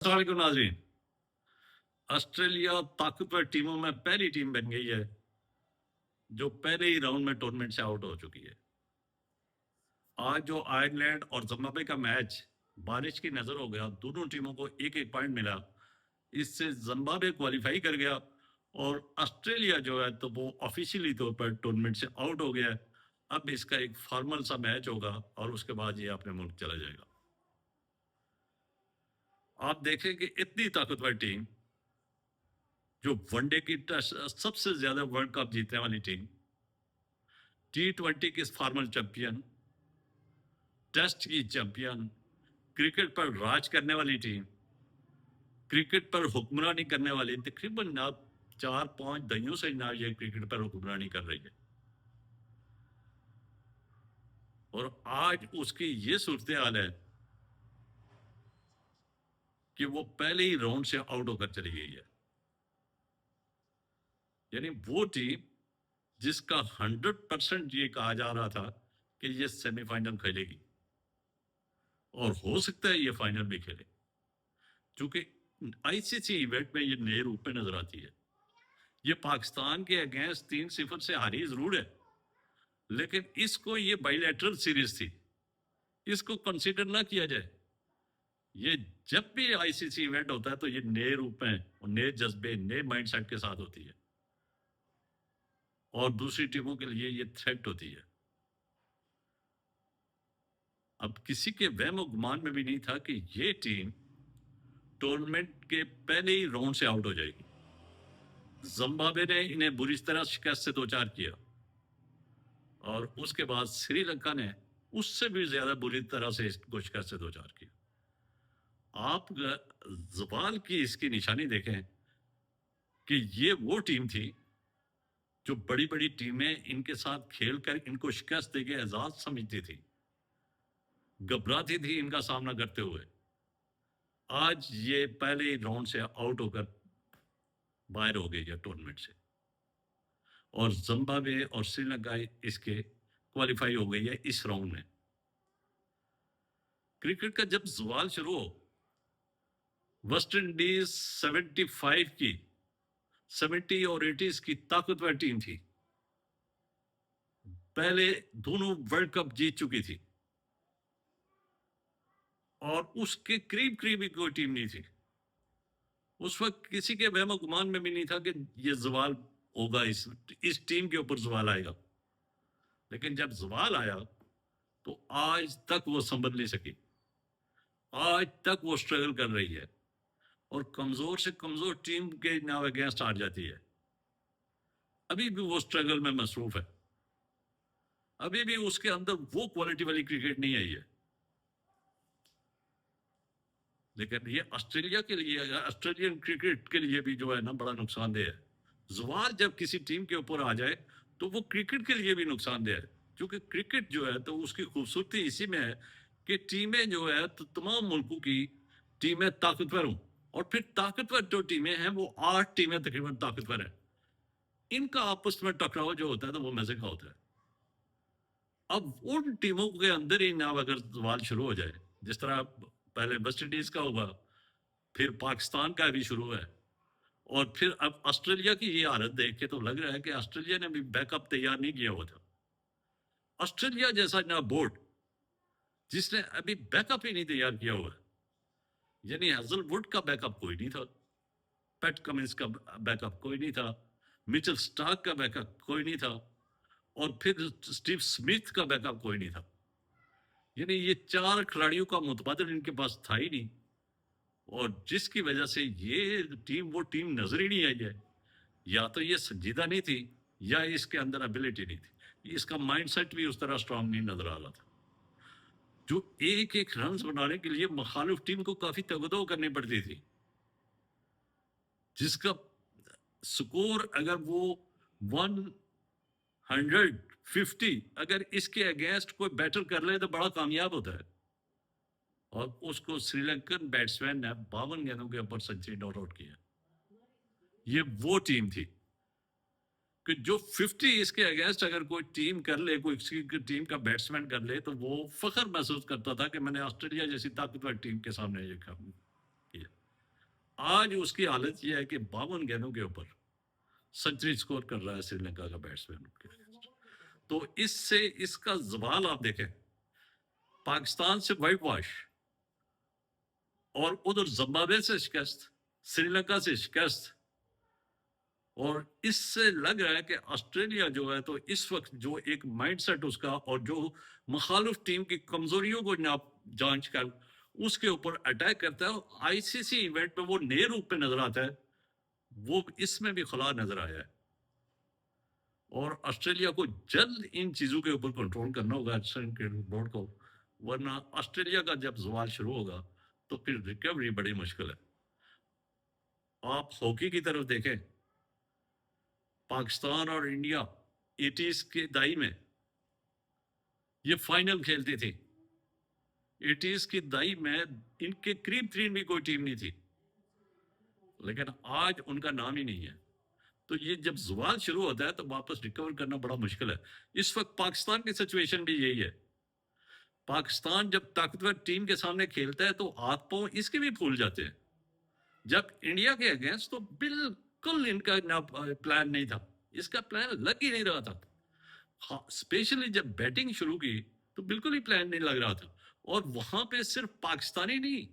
अस्सलाम वालेकुम नाज़रीन। ऑस्ट्रेलिया ताकतवर टीमों में पहली टीम बन गई है जो पहले ही राउंड में टूर्नामेंट से आउट हो चुकी है। आज जो आयरलैंड और जिम्बाब्वे का मैच बारिश की नजर हो गया, दोनों टीमों को एक एक पॉइंट मिला। इससे जिम्बाब्वे क्वालिफाई कर गया और ऑस्ट्रेलिया जो है तो वो ऑफिशियली तौर पर टूर्नामेंट से आउट हो गया है। अब इसका एक फॉर्मल सा मैच होगा और उसके बाद ये अपने मुल्क चला जाएगा। आप देखें कि इतनी ताकतवर टीम, जो वनडे की सबसे ज्यादा वर्ल्ड कप जीतने वाली टीम, T20 की फॉर्मल चैंपियन, टेस्ट की चैंपियन, क्रिकेट पर राज करने वाली टीम, क्रिकेट पर हुक्मरानी करने वाली, तकरीबन आप 4-5 दहियों से ना ये क्रिकेट पर हुक्मरानी कर रही है। और आज उसकी ये सूरत हाल है कि वो पहले ही राउंड से आउट होकर चली गई है। यानी वो टीम जिसका 100% ये कहा जा रहा था कि ये सेमीफाइनल खेलेगी और हो सकता है ये फाइनल भी खेले, क्योंकि आईसीसी इवेंट में ये नए रूप में नजर आती है। ये पाकिस्तान के अगेंस्ट 3-0 से हारी जरूर है, लेकिन इसको ये बाइलेटरल सीरीज थी, इसको कंसीडर ना किया जाए। ये जब भी आईसीसी इवेंट होता है तो ये नए रूप में और नए जज्बे, नए माइंडसेट के साथ होती है और दूसरी टीमों के लिए ये थ्रेट होती है। अब किसी के वहम गुमान में भी नहीं था कि ये टीम टूर्नामेंट के पहले ही राउंड से आउट हो जाएगी। जिम्बाब्वे ने इन्हें बुरी तरह शिकस्त से दो चार किया और उसके बाद श्रीलंका ने उससे भी ज्यादा बुरी तरह से इसको शिकस्त से दो चार किया। आप जवाल की इसकी निशानी देखें कि ये वो टीम थी जो बड़ी बड़ी टीमें इनके साथ खेलकर इनको शिकस्त देके एजाज समझती थी, घबराती थी इनका सामना करते हुए। आज ये पहले राउंड से आउट होकर बाहर हो गई है टूर्नामेंट से और जिम्बाब्वे और श्रीलंका इसके क्वालिफाई हो गई है इस राउंड में। क्रिकेट का जब सवाल शुरू हो, वेस्ट इंडीज 75 की 70 और 80s की ताकतवर टीम थी, पहले दोनों वर्ल्ड कप जीत चुकी थी और उसके करीब करीब ही कोई टीम नहीं थी। उस वक्त किसी के वहम गुमान में भी नहीं था कि ये जवाल होगा, इस टीम के ऊपर जवाल आएगा। लेकिन जब जवाल आया तो आज तक वो संभल नहीं सकी, आज तक वो स्ट्रगल कर रही है और कमजोर से कमजोर टीम के नाव अगेंस्ट हार जाती है। अभी भी वो स्ट्रगल में मसरूफ है, अभी भी उसके अंदर वो क्वालिटी वाली क्रिकेट नहीं आई है। लेकिन ये ऑस्ट्रेलिया के लिए, ऑस्ट्रेलियन क्रिकेट के लिए भी जो है ना बड़ा नुकसानदेह है। जवाल जब किसी टीम के ऊपर आ जाए तो वो क्रिकेट के लिए भी नुकसानदेह है, क्योंकि क्रिकेट जो है तो उसकी खूबसूरती इसी में है कि टीमें जो है तो तमाम मुल्कों की टीमें ताकतवर हों और फिर ताकतवर जो टीमें हैं वो 8 टीमें तकरीबन ताकतवर हैं, इनका आपस में टकराव जो होता है तो वो मजे का होता है। अब उन टीमों के अंदर ही ना अगर सवाल शुरू हो जाए, जिस तरह पहले वेस्ट इंडीज का हुआ, फिर पाकिस्तान का भी शुरू है और फिर अब ऑस्ट्रेलिया की ये हालत देख के तो लग रहा है कि ऑस्ट्रेलिया ने भी बैकअप तैयार नहीं किया हुआ था। ऑस्ट्रेलिया जैसा ना बोर्ड जिसने अभी बैकअप ही नहीं तैयार किया हुआ, यानी हेजलवुड का बैकअप कोई नहीं था, पैट कमिंस का बैकअप कोई नहीं था, मिचेल स्टार्क का बैकअप कोई नहीं था और फिर स्टीव स्मिथ का बैकअप कोई नहीं था। यानी ये 4 खिलाड़ियों का मुतबादल इनके पास था ही नहीं और जिसकी वजह से ये टीम वो टीम नजर ही नहीं आई है। या तो ये संजीदा नहीं थी या इसके अंदर एबिलिटी नहीं थी, इसका माइंडसेट भी उस तरह स्ट्रांग नहीं नजर आ रहा था। जो एक एक रन बनाने के लिए मुखालिफ टीम को काफी तगदो करनी पड़ती थी, जिसका स्कोर अगर वो 150 अगर इसके अगेंस्ट कोई बैटर कर ले तो बड़ा कामयाब होता है। और उसको श्रीलंकन बैट्समैन ने 52 गेंदों के ऊपर सेंचुरी नॉट आउट किया। ये वो टीम थी कि जो 50 इसके अगेंस्ट अगर कोई टीम कर ले, कोई किसी टीम का बैट्समैन कर ले, तो वो फख्र महसूस करता था कि मैंने ऑस्ट्रेलिया जैसी ताकतवर टीम के सामने ये काम किया। آج اس کی حالت یہ ہے کہ 52 گیندوں کے اوپر سنچری سکور کر رہا ہے سری لنکا کا بیٹسمین. تو اس سے اس کا زوال آپ دیکھیں، پاکستان سے وائٹ واش، اور ادھر زمبابوے سے شکست، سری لنکا سے شکست، اور اس سے لگ رہا ہے کہ آسٹریلیا جو ہے تو اس وقت جو ایک مائنڈ سیٹ اس کا، اور جو مخالف ٹیم کی کمزوریوں کو جانچ کر اس کے اوپر اٹیک کرتا ہے، آئی سی سی ایونٹ میں وہ نئے روپ پہ نظر آتا ہے، وہ اس میں بھی خلا نظر آیا ہے. اور آسٹریلیا کو جلد ان چیزوں کے اوپر کنٹرول کرنا ہوگا کرکٹ بورڈ کو، ورنہ آسٹریلیا کا جب زوال شروع ہوگا تو پھر ریکوری بڑی مشکل ہے. آپ ہاکی کی طرف دیکھیں، پاکستان اور انڈیا 80s کے دہائی میں یہ فائنل کھیلتی تھی. 80s کی دہائی میں ان کے قریب ترین بھی کوئی ٹیم نہیں تھی، لیکن آج ان کا نام ہی نہیں ہے. تو یہ جب زوال شروع ہوتا ہے تو واپس ریکور کرنا بڑا مشکل ہے. اس وقت پاکستان کی سچویشن بھی یہی ہے. پاکستان جب طاقتور ٹیم کے سامنے کھیلتا ہے تو ہاتھ پاؤں اس کے بھی پھول جاتے ہیں. جب انڈیا کے اگینسٹ تو بالکل ان کا پلان نہیں تھا، اس کا پلان لگ ہی نہیں رہا تھا. اسپیشلی جب بیٹنگ شروع کی تو بالکل ہی پلان نہیں لگ رہا تھا. اور وہاں پہ صرف پاکستانی نہیں،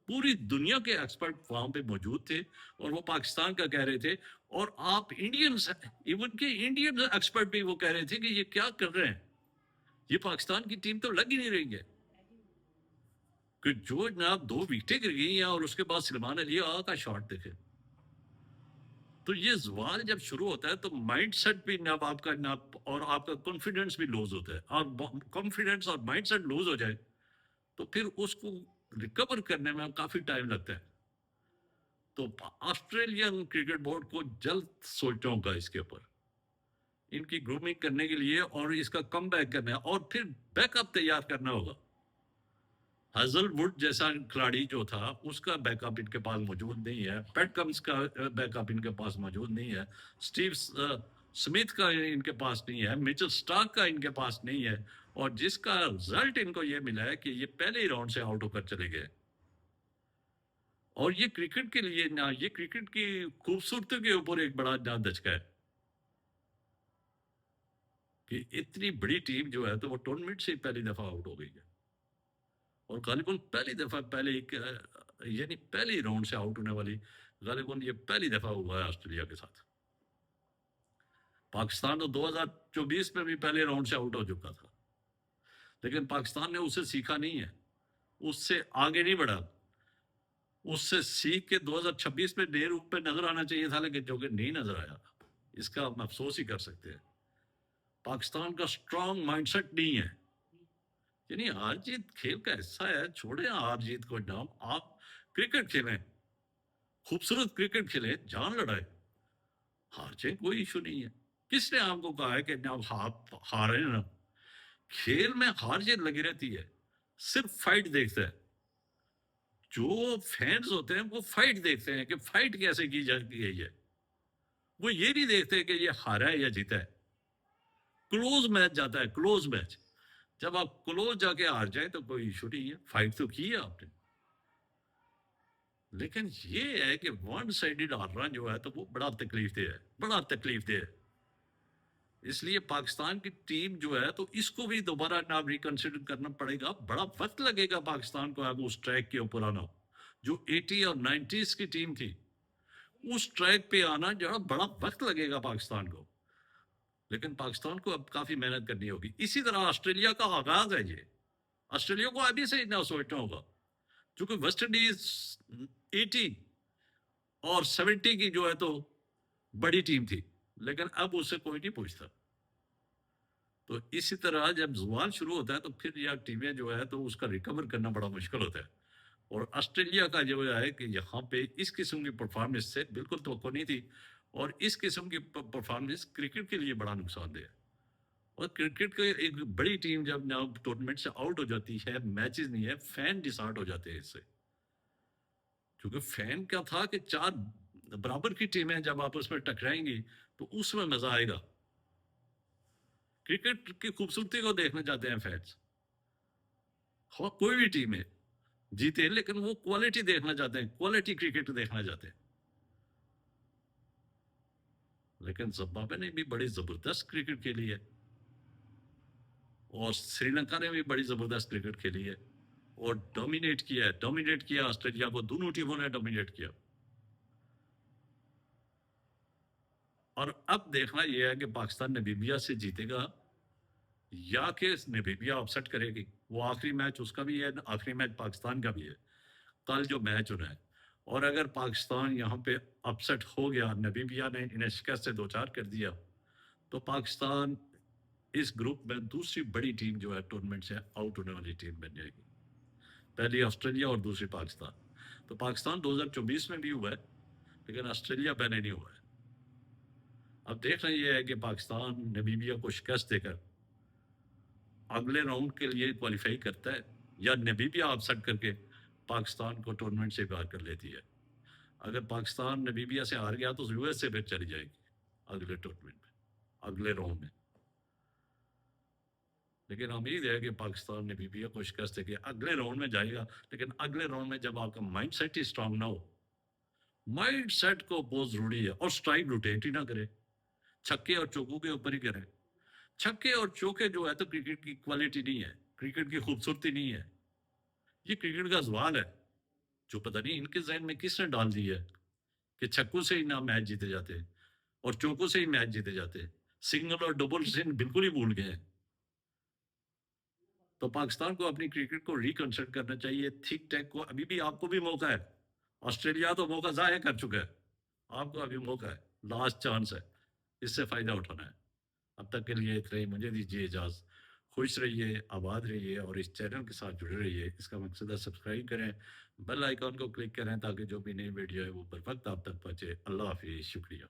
پوری دنیا کے ایکسپرٹ وہاں پہ موجود تھے، اور وہ پاکستان کا کہہ رہے تھے. اور آپ انڈینز، ایون کہ انڈین ایکسپرٹ بھی وہ کہہ رہے تھے کہ یہ کیا کر رہے ہیں، یہ پاکستان کی ٹیم تو لگ ہی نہیں رہی ہے. کہ جو جناب 2 وکٹیں گر گئی ہیں، اور اس کے بعد سلمان علی آقا کا شاٹ دیکھے. تو یہ زوال جب شروع ہوتا ہے تو مائنڈ سیٹ بھی جناب آپ کا جناب، اور آپ کا کانفیڈنس بھی لوز ہوتا ہے. اور کانفیڈنس اور مائنڈ سیٹ لوز ہو جائے تو پھر اس کو ریکور کرنے میں کافی ٹائم لگتا ہے. تو آسٹریلین کرکٹ بورڈ کو جلد سوچنا ہوگا اس کے اوپر، ان کی گرومنگ کرنے کے لیے، اور اس کا کم بیک کرنا ہے، اور پھر بیک اپ تیار کرنا ہوگا. ہزل وڈ جیسا کھلاڑی جو تھا اس کا بیک اپ ان کے پاس موجود نہیں ہے. پیٹ کمز کا بیک اپ ان کے پاس موجود نہیں ہے. اسٹیو سمتھ کا ان کے پاس نہیں ہے. میچل سٹارک کا ان کے پاس نہیں ہے. اور جس کا رزلٹ ان کو یہ ملا ہے کہ یہ پہلے ہی راؤنڈ سے آؤٹ ہو کر چلے گئے. اور یہ کرکٹ کے لیے نہ، یہ کرکٹ کی خوبصورتی کے اوپر ایک بڑا دھچکا ہے کہ اتنی بڑی ٹیم جو ہے تو وہ ٹورنامنٹ سے پہلی دفعہ آؤٹ ہو گئی ہے. اور غالباً پہلی دفعہ یعنی پہلی راؤنڈ سے آؤٹ ہونے والی غالباً یہ پہلی دفعہ ہوا ہے آسٹریلیا کے ساتھ. پاکستان تو 2024 میں بھی پہلے راؤنڈ سے آؤٹ ہو چکا تھا، لیکن پاکستان نے اسے سیکھا نہیں ہے، اس سے آگے نہیں بڑھا. اس سے سیکھ کے 2026 میں نئے روپ پہ نظر آنا چاہیے تھا، لیکن جو کہ نہیں نظر آیا. اس کا ہم افسوس ہی کر سکتے ہیں. پاکستان کا اسٹرانگ مائنڈ سیٹ نہیں ہے. یعنی ہار جیت کھیل کا حصہ ہے، چھوڑیں ہار جیت کو نام. آپ کرکٹ کھیلیں، خوبصورت کرکٹ کھیلیں، جان لڑائے، ہار جیت کوئی ایشو نہیں ہے. کس نے آپ کو کہا ہے کہ آپ ہارے نا؟ کھیل میں ہار جیت لگی رہتی ہے، صرف فائٹ دیکھتا ہے. جو فینز ہوتے ہیں وہ فائٹ دیکھتے ہیں کہ فائٹ کیسے کی جاتی ہے. وہ یہ نہیں دیکھتے کہ یہ ہارا ہے یا جیتا ہے. کلوز میچ جاتا ہے، کلوز میچ. جب آپ کلوز جا کے ہار جائیں تو کوئی ایشو نہیں ہے، فائٹ تو کی ہے آپ نے. لیکن یہ ہے کہ ون سائیڈڈ ہارنا جو ہے تو وہ بڑا تکلیف دہ ہے، بڑا تکلیف دہ ہے. اس لیے پاکستان کی ٹیم جو ہے تو اس کو بھی دوبارہ نام ریکنسیڈر کرنا پڑے گا. بڑا وقت لگے گا پاکستان کو اب اس ٹریک کے اوپر آنا. جو 80 اور 90s کی ٹیم تھی، اس ٹریک پہ آنا جو بڑا وقت لگے گا پاکستان کو. لیکن پاکستان کو اب کافی محنت کرنی ہوگی. اسی طرح آسٹریلیا کا آغاز ہے. یہ آسٹریلیا کو ابھی سے اتنا سوچنا ہوگا، چونکہ ویسٹ انڈیز 80 اور 70 کی جو ہے تو بڑی ٹیم تھی، لیکن اب اسے کوئی نہیں پوچھتا. تو اسی طرح جب زوال شروع ہوتا ہے تو پھر یہ ٹیمیں جو ہے تو اس کا ریکور کرنا بڑا مشکل ہوتا ہے. اور آسٹریلیا کا جو ہے کہ یہاں پہ اس قسم کی پرفارمنس سے بالکل توقع نہیں تھی. اور اس قسم کی پرفارمنس کرکٹ کے لیے بڑا نقصان دہ ہے. اور کرکٹ کی ایک بڑی ٹیم جب ٹورنامنٹ سے آؤٹ ہو جاتی ہے، میچز نہیں ہے، فین ڈسہارٹ ہو جاتے ہیں اس سے. کیونکہ فین کیا تھا کہ 4 برابر کی ٹیمیں جب آپس میں ٹکرائیں گی تو اس میں مزہ آئے گا. کرکٹ کی خوبصورتی کو دیکھنا چاہتے ہیں فینس، کوئی بھی ٹیم ہے. जीते, लेकिन वो क्वालिटी देखना चाहते हैं, क्वालिटी क्रिकेट देखना चाहते हैं। लेकिन जिम्बाब्वे ने भी बड़ी जबरदस्त क्रिकेट खेली है, और श्रीलंका ने भी बड़ी जबरदस्त क्रिकेट खेली है, और डोमिनेट किया है, डोमिनेट किया ऑस्ट्रेलिया को, दोनों टीमों ने डोमिनेट किया। और अब देखना यह है कि पाकिस्तान नामीबिया से जीतेगा या कि नामीबिया अपसेट करेगी। वो आखिरी मैच उसका भी है, आखिरी मैच पाकिस्तान का भी है, कल जो मैच होना है। और अगर पाकिस्तान यहाँ पे अपसेट हो गया, नामीबिया ने इन्हें शिकस्त से दो चार कर दिया, तो पाकिस्तान इस ग्रुप में दूसरी बड़ी टीम जो है टूर्नामेंट से आउट होने वाली टीम बन जाएगी। पहली ऑस्ट्रेलिया और दूसरी पाकिस्तान। तो पाकिस्तान 2024 में भी हुआ है, लेकिन ऑस्ट्रेलिया पहले नहीं हुआ है। अब देखना यह है कि पाकिस्तान नामीबिया को शिकस्त देकर अगले राउंड के लिए क्वालिफाई करता है, या नामीबिया अपसेट करके पाकिस्तान को टूर्नामेंट से बाहर कर लेती है। अगर पाकिस्तान नामीबिया से हार गया तो यूएस से फिर चली जाएगी अगले टूर्नामेंट में, अगले राउंड में। लेकिन उम्मीद है कि पाकिस्तान नामीबिया को शिकस्त देके अगले राउंड में जाएगा। लेकिन अगले राउंड में जब आपका माइंड सेट ही स्ट्रांग ना हो, माइंड सेट को बहुत जरूरी है, और स्ट्राइक रोटेट ही ना करे, छक्के और चौकों के ऊपर ही करे। छक्के और चौके जो है तो क्रिकेट की क्वालिटी नहीं है, क्रिकेट की खूबसूरती नहीं है, ये क्रिकेट का सवाल है जो पता नहीं इनके जहन में किसने डाल दी है कि छक्कों से ही ना मैच जीते जाते हैं और चौकों से ही मैच जीते जाते हैं, सिंगल और डबल से बिल्कुल ही भूल गए हैं। तो पाकिस्तान को अपनी क्रिकेट को रिकंस्ट्रक्ट करना चाहिए, थिक टैक को। अभी भी आपको भी मौका है, ऑस्ट्रेलिया तो मौका जाया कर चुका है, आपको अभी मौका है, लास्ट चांस है, इससे फायदा उठाना है। अब तक के लिए इतना ही, मुझे दीजिए इजाज़त। खुश रहिए, आबाद रहिए, और इस चैनल के साथ जुड़े रहिए। इसका मकसद है सब्सक्राइब करें, बेल आइकॉन को क्लिक करें, ताकि जो भी नई वीडियो है वो बर वक्त आप तक पहुंचे। अल्लाह हाफिज़, शुक्रिया।